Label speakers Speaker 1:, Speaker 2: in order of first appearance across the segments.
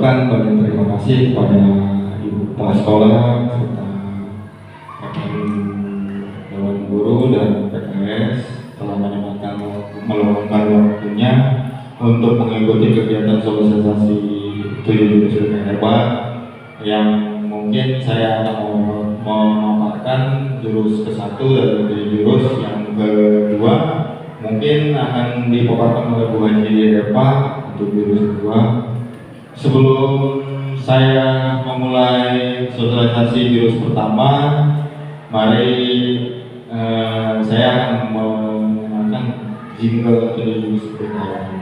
Speaker 1: mengucapkan banyak terima kasih kepada Ibu Kepala Sekolah serta rekan Dewan Guru dan PKS telah meluangkan waktunya untuk mengikuti kegiatan sosialisasi 7 jurus ilmu hebat yang mungkin saya akan memaparkan jurus ke-1 dari 7 jurus. Yang kedua mungkin akan dipaparkan oleh Bu Haji Eva untuk jurus kedua. Sebelum saya memulai sosialisasi jurus pertama, mari saya akan mengenalkan jingle 7 jurus berikutnya.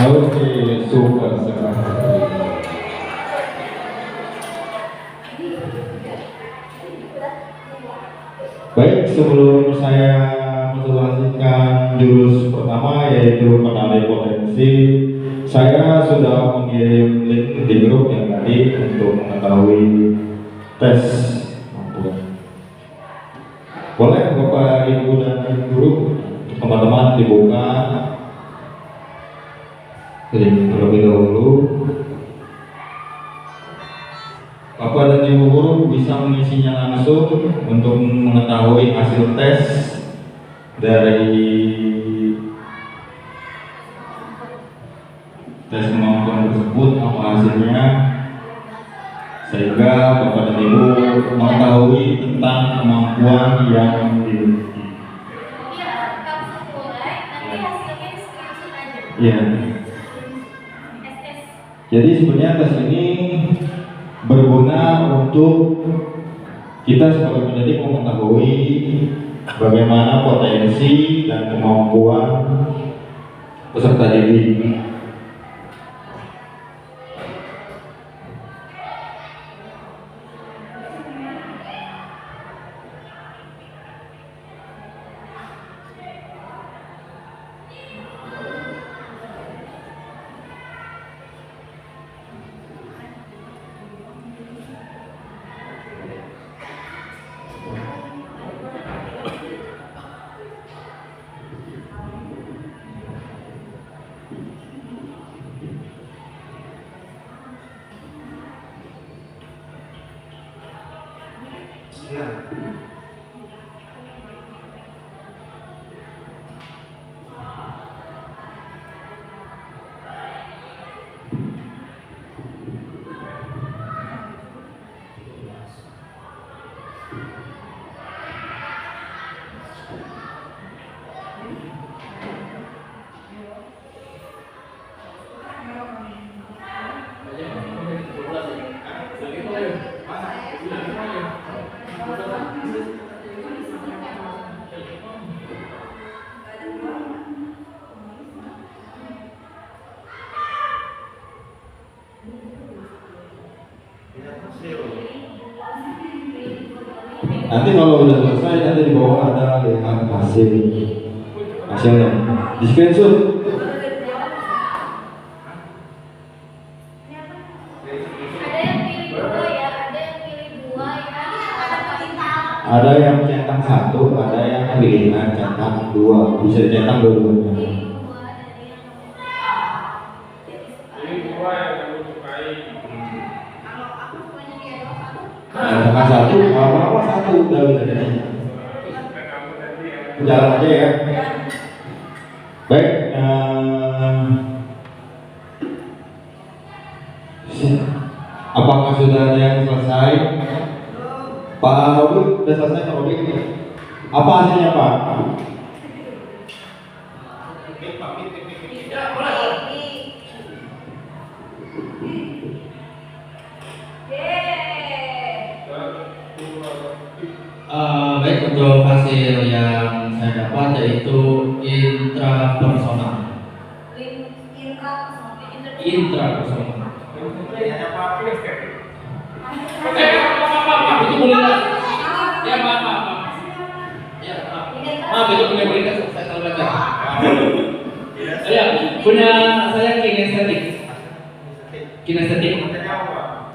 Speaker 1: Oke, super sekali. Baik, sebelum saya mensosialisasikan jurus pertama yaitu penilai potensi, saya sudah mengirim link di grup yang tadi untuk mengetahui tes mampuan. Boleh Bapak Ibu dan Guru, teman-teman dibuka link terlebih dahulu. Bapak dan Ibu Guru bisa mengisinya langsung untuk mengetahui hasil tes dari tes kemampuan tersebut, apa hasilnya, sehingga Bapak dan Ibu mengetahui tentang kemampuan yang dimiliki. Ya. Jadi sebenarnya tes ini berguna untuk kita sebagai pendidik mengetahui bagaimana potensi dan kemampuan peserta didik. Nanti kalau udah selesai nanti di bawah ada lihat hasilnya di screenshot. Ada yang centang satu, ada yang pilihan centang dua, bisa centang dua-duanya. Centang satu, apa satu udah bisa jadi. Jalan aja ya. Baik. Apakah sudah ada yang selesai? Pak Robi sudah selesai Pak Robi? Apa hasilnya Pak?
Speaker 2: Baik, untuk hasil yang saya dapat yaitu intrapersonal. Intrapersonal. Itu boleh nggak? Ya maaf. Ya maaf itu boleh nggak saya salah baca. Ya punya saya kinestetik.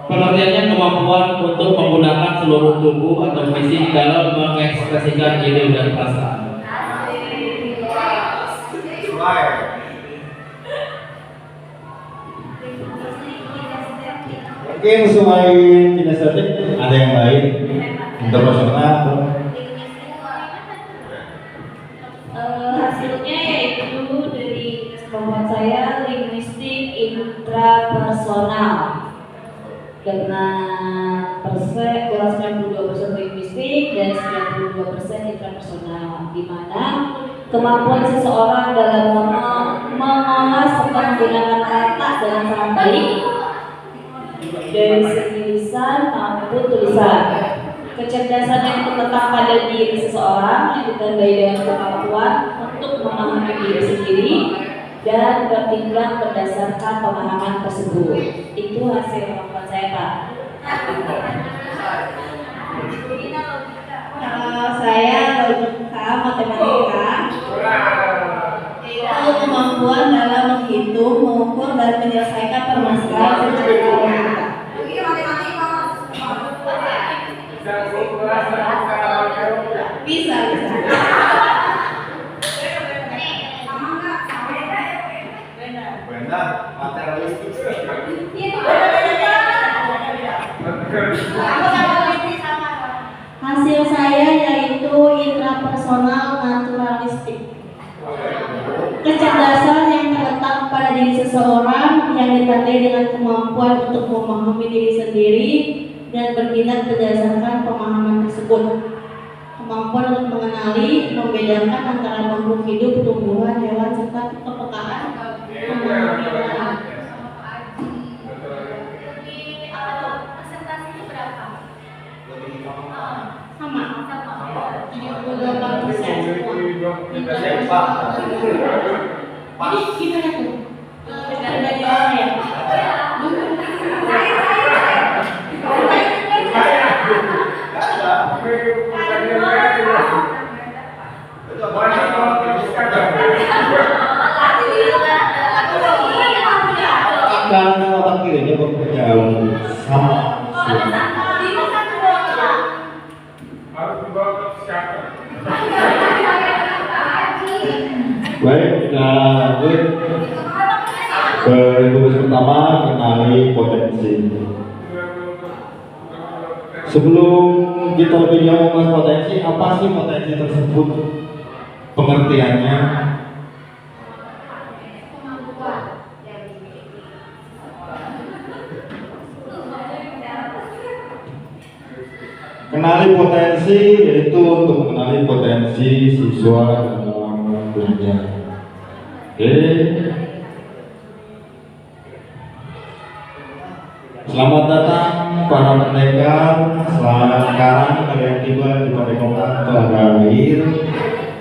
Speaker 2: Pengertiannya kemampuan untuk menggunakan seluruh tubuh atau fisik dalam mengekspresikan ide dan perasaan.
Speaker 1: Mungkin selain kinestetik ada yang lain interpersonal.
Speaker 3: Hasilnya yaitu dari kelompok saya linguistik intrapersonal dengan persen 92% linguistik dan 92% intrapersonal, di mana kemampuan seseorang dalam mengolah serta menggunakan kata dengan sangat baik dari segi lisan maupun tulisan. Kecerdasan yang terletak pada diri seseorang yang ditandai dengan kemampuan untuk memahami diri sendiri dan bertindak berdasarkan pemahaman tersebut. Itu hasil pendapat saya, Pak. Kalau saya logika matematika, itu kemampuan dalam menghitung, mengukur dan menyelesaikan permasalahan secara logika. Bisa.
Speaker 4: Benar, materialistik.
Speaker 3: Hasil saya yaitu intrapersonal naturalistik. Kecerdasan yang terletak pada diri seseorang yang ditandai dengan kemampuan untuk memahami diri sendiri dan bertindak berdasarkan pemahaman tersebut. Kemampuan untuk mengenali, membedakan antara makhluk hidup, tumbuhan, hewan, serta kepekaan memahami orang. Sama 78%. Jadi gimana tuh? Dari orang ya?
Speaker 1: Karena otak kirinya bekerja sama. Baik, kita lanjut ke tugas pertama, kenali potensi. Sebelum kita lebih jauh membahas potensi, apa sih potensi tersebut? Pengertiannya? Kenali potensi yaitu untuk mengenali potensi siswa dalam belajar. Oke. Selamat datang para pendekar. Sekarang kalian tiba di Padepokan Telaga Air.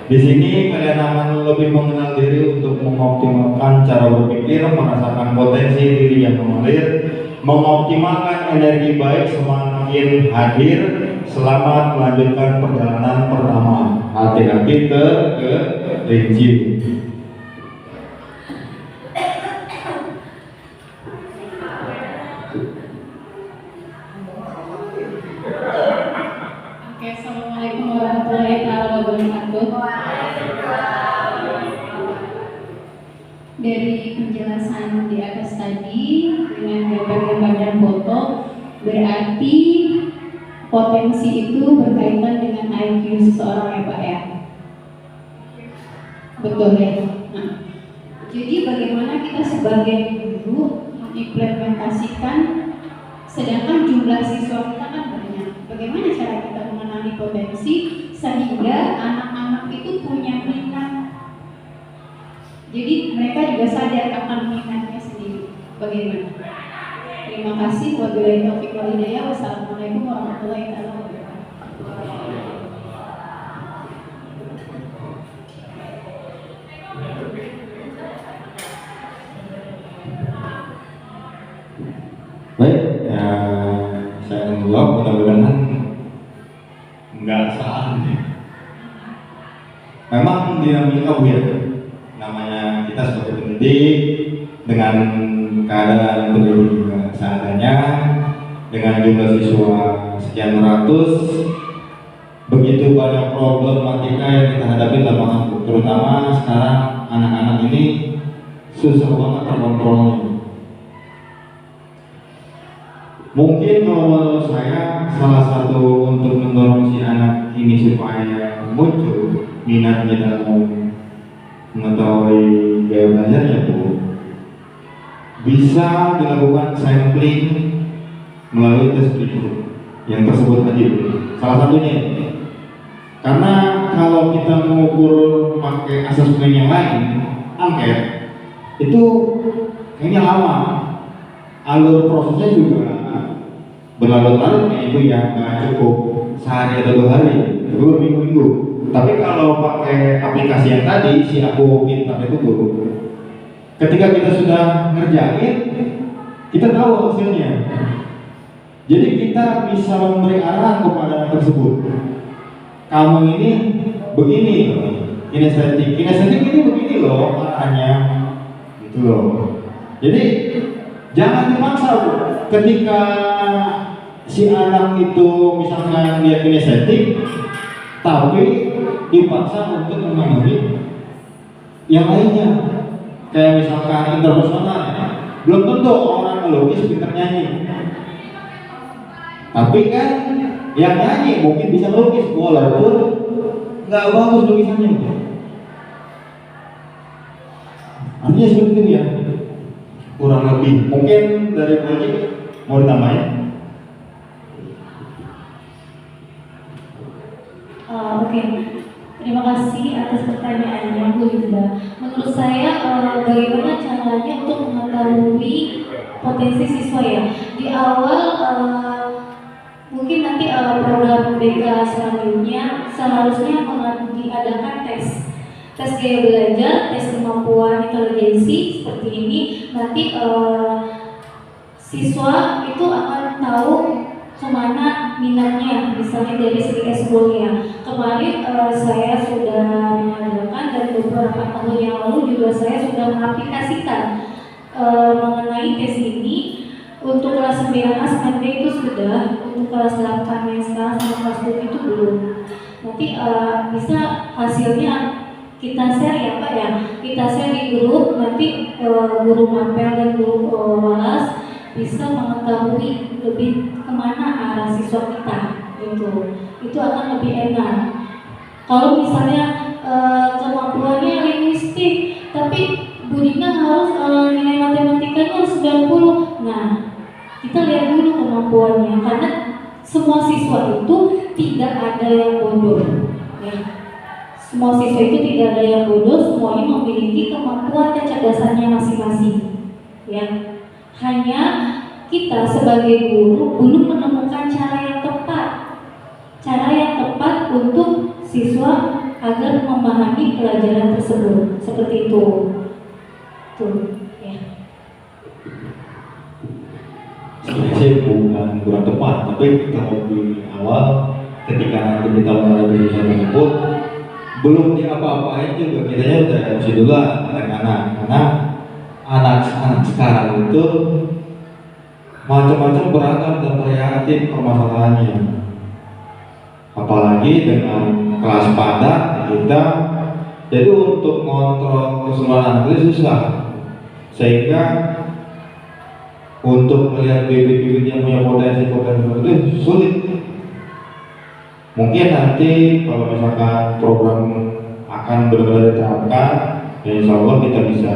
Speaker 1: Di sini kalian akan lebih mengenal diri untuk mengoptimalkan cara berpikir, merasakan potensi diri yang mengalir, mengoptimalkan energi baik semakin hadir. Selamat melanjutkan perjalanan pertama. Hati-hati tergelincir.
Speaker 4: Oke, assalamualaikum warahmatullahi wabarakatuh. Dari penjelasan di atas tadi dengan gambar-gambar dan foto, berarti potensi itu berkaitan dengan IQ seseorang ya Pak ya? Betul ya? Nah, jadi bagaimana kita sebagai guru mengimplementasikan, sedangkan jumlah siswa kita kan banyak. Bagaimana cara kita mengenali potensi sehingga anak-anak itu punya minat? Jadi mereka juga sadar akan minatnya sendiri. Bagaimana? Terima kasih. Wabillahi taufiq wal hidayah. Wassalamualaikum warahmatullahi wabarakatuh.
Speaker 1: Baik, saya menjawab, mudah-mudahan nggak salah. Memang dinamika Bu ya, namanya kita sebagai pendidik dengan keadaan pendidik juga seadanya, dengan jumlah siswa sekian ratus, begitu banyak problematika yang kita hadapi dalam terutama sekarang anak-anak ini susah banget terkontrolnya. Mungkin kalau menurut saya salah satu untuk mendorong si anak ini supaya muncul minatnya dalam mengetahui gaya belajarnya Bu, bisa dilakukan sampling melalui tes berikut yang tersebut tadi Bu. Salah satunya, karena kalau kita mengukur pakai asesmen yang lain, angket itu kayaknya lama, alur prosesnya juga berlarut-larut itu yang nggak cukup sehari atau 2 hari, itu berminggu-minggu. Tapi kalau pakai aplikasi yang tadi si Aku Pintar itu Bu, ketika kita sudah ngerjain, kita tahu hasilnya. Jadi kita bisa memberi arahan kepada anak tersebut. Kamu ini begini, kinestetik ini begini loh arahannya, gitu loh. Jadi jangan dipaksa Bu. Ketika si anak itu misalnya dia kinestetik, tapi dipaksa untuk memenuhi yang lainnya, kayak misalkan interpersonal, belum tentu orang melukis pintar nyanyi, tapi kan yang nyanyi mungkin bisa melukis walaupun nggak bagus lukisannya. Artinya seperti itu ya, kurang lebih. Mungkin dari Boji mau ditambahin?
Speaker 4: Oke. Terima kasih atas pertanyaannya Bu Linda. Menurut saya bagaimana caranya untuk mengetahui potensi siswa ya? Di awal mungkin nanti program BK selanjutnya seharusnya diadakan tes gaya belajar, tes kemampuan intelijensi seperti ini. Nanti siswa itu akan tahu kemana minatnya, misalnya dari segi ekskulnya. Kemarin saya sudah mengadakan dan beberapa tahun yang lalu juga saya sudah mengaplikasikan mengenai tes ini. Untuk kelas 9A sebenarnya itu sudah, untuk kelas 8 yang sekarang sama kelas 7 itu belum. Nanti bisa hasilnya kita share ya Pak ya, kita share di grup, nanti guru mapel dan guru walas bisa mengetahui lebih kemana arah siswa kita gitu. itu akan lebih enak. Kalau misalnya kemampuannya linguistik, tapi Budina harus nilai matematikanya 90. Nah, kita lihat dulu kemampuannya, karena semua siswa itu tidak ada yang bodoh. Ya. Semua siswa itu tidak ada yang bodoh, semuanya memiliki kemampuan kecerdasannya masing-masing. Ya. Hanya kita sebagai guru belum menemukan cara yang tepat untuk siswa agar memahami pelajaran tersebut. Seperti itu. Tuh, ya.
Speaker 1: Sebenarnya sih bukan kurang tepat, tapi kalau di awal ketika nanti kita mulai berusaha tersebut belum diapa-apain juga kitanya udah emosi dulu anak-anak, karena anak-anak sekarang itu macam-macam beragam dan variatif permasalahannya. Apalagi dengan kelas padat kita, jadi untuk ngontrol keseluruhan itu susah, sehingga untuk melihat bibit-bibit yang punya potensi-potensi itu sulit. Mungkin nanti kalau misalkan program akan benar-benar diterapkan, ya insya Allah kita bisa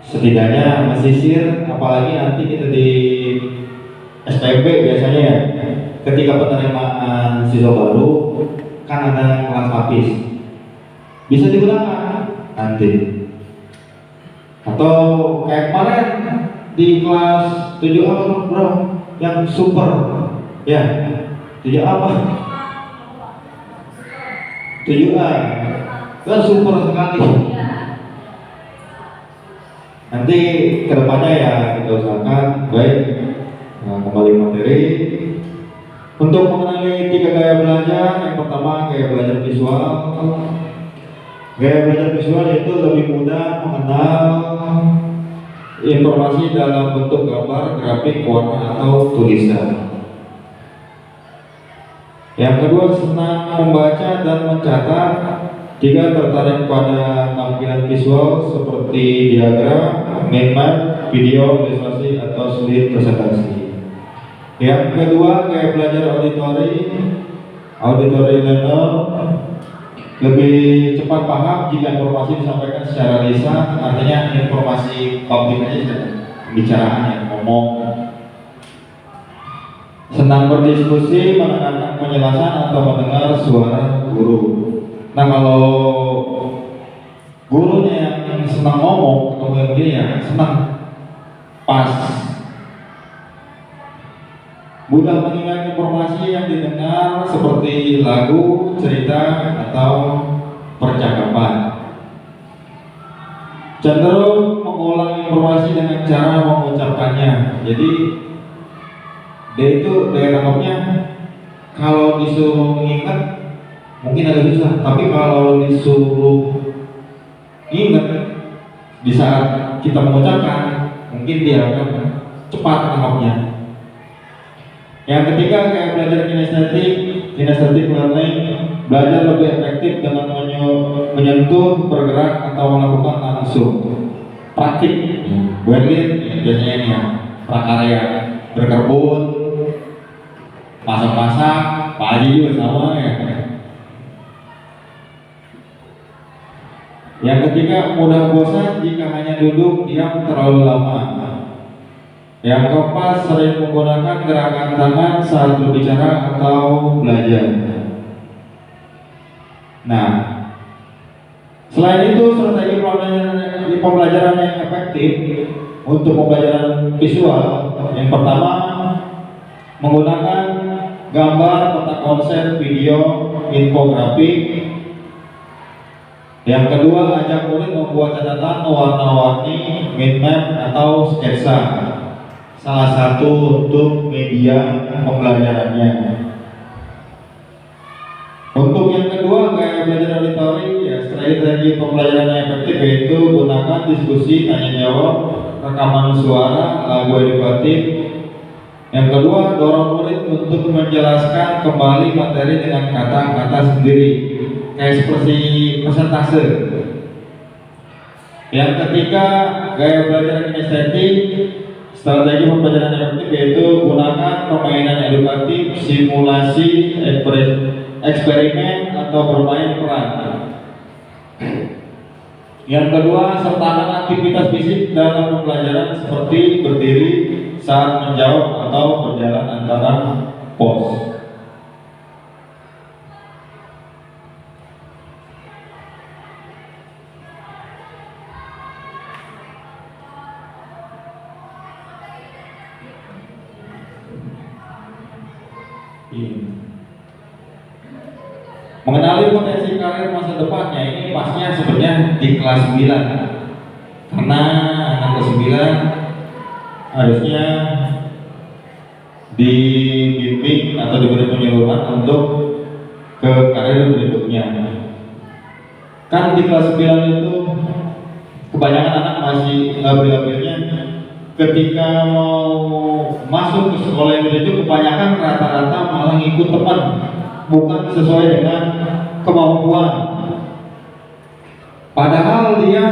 Speaker 1: setidaknya mesisir, apalagi nanti kita di SPB biasanya ya, ketika penerimaan siswa baru kan ada kelas lapis, bisa digunakan nanti. Atau kayak kemarin di kelas 7A bro, yang super ya, 7A apa? 7A kan super sekali. Nanti kedepannya ya kita usahakan baik. Kembali materi untuk mengenali 3 gaya belajar. Yang pertama gaya belajar visual. Gaya belajar visual yaitu lebih mudah mengenal informasi dalam bentuk gambar, grafik, warna atau tulisan. Yang kedua senang membaca dan mencatat. Jika tertarik pada tampilan visual seperti diagram, mind map, video, ilustrasi atau sulit presentasi. Yang kedua gaya belajar auditory learner, lebih cepat paham jika informasi disampaikan secara lisan, artinya informasi publik aja, pembicaraan yang ngomong. Senang berdiskusi, mendengarkan penjelasan atau mendengar suara guru. Nah kalau gurunya yang senang ngomong ketemu yang begini ya senang, pas, mudah mengingat informasi yang didengar seperti lagu, cerita, atau percakapan. Cenderung mengulang informasi dengan cara mengucapkannya. Jadi dia itu daya tangkapnya kalau disuruh mengingat mungkin agak susah, tapi kalau disuruh ingat di saat kita mengucapkan mungkin dia akan cepat tangkapnya. Yang ketiga kayak belajar kinesthetic learning, belajar lebih efektif dengan menyentuh, bergerak atau melakukan langsung. Praktik, Berlin biasanya ini ya, prakarya, berkebun, masak-masak, Pak Haji juga sama ya. Yang ketiga, mudah bosan jika hanya duduk diam terlalu lama. Yang keempat, sering menggunakan gerakan tangan saat berbicara atau belajar. Nah, selain itu strategi pembelajaran yang efektif untuk pembelajaran visual. Yang pertama, menggunakan gambar, peta konsep, video, infografik. Yang kedua, ajak murid membuat catatan warna-warni, mind map atau sketsa. Salah satu untuk media pembelajarannya. Untuk yang kedua, gaya belajar auditory, ya strategi pembelajaran yang efektif yaitu gunakan diskusi, tanya jawab, rekaman suara, lagu edukatif. Yang kedua, dorong murid untuk menjelaskan kembali materi dengan kata-kata sendiri, kayak seperti persentase. Yang ketiga, gaya belajar kinestetik, Strategi pembelajaran efektif yaitu gunakan permainan edukatif, simulasi, eksperimen atau bermain peran. Yang kedua, sertakan aktivitas fisik dalam pembelajaran seperti berdiri saat menjawab atau berjalan antara pos. Mengenali potensi karir masa depannya ini pasnya sebenarnya di kelas 9, karena anak kelas 9 harusnya dibimbing atau diberi penyuluhan untuk ke karir berikutnya. Kan di kelas 9 itu kebanyakan anak masih labil-labilnya, ketika mau masuk ke sekolah yang itu kebanyakan rata-rata malah ngikut teman, bukan sesuai dengan kemampuan. Padahal dia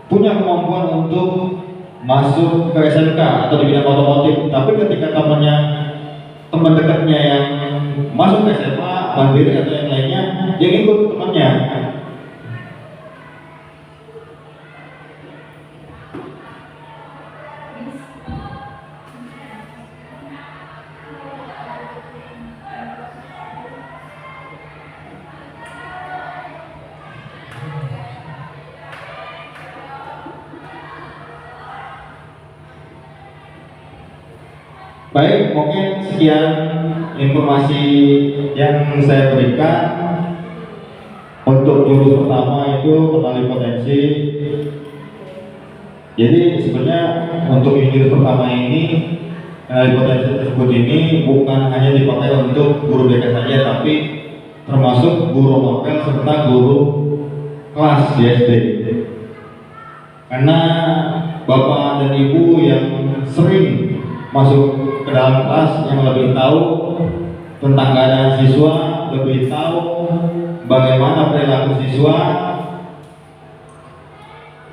Speaker 1: punya kemampuan untuk masuk ke SMK atau di bidang otomotif, tapi ketika teman dekatnya yang masuk ke SMA, mandiri atau yang lainnya, dia ngikut temannya. Baik, mungkin sekian informasi yang saya berikan untuk jurus pertama itu kenali potensi. Jadi sebenarnya untuk jurus pertama ini, kenali potensi tersebut ini bukan hanya dipakai untuk guru BK saja, tapi termasuk guru mapel serta guru kelas di SD. Karena bapak dan ibu yang sering masuk ke dalam kelas yang lebih tahu tentang keadaan siswa, lebih tahu bagaimana perilaku siswa,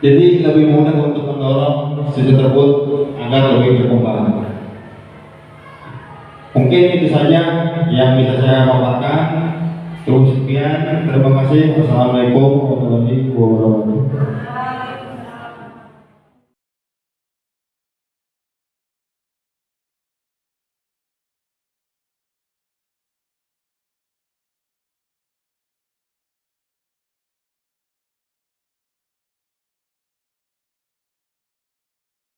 Speaker 1: jadi lebih mudah untuk mendorong siswa tersebut agar lebih berkembang. Mungkin itu saja yang bisa saya paparkan. Cukup sekian, terima kasih. Wassalamualaikum warahmatullahi wabarakatuh.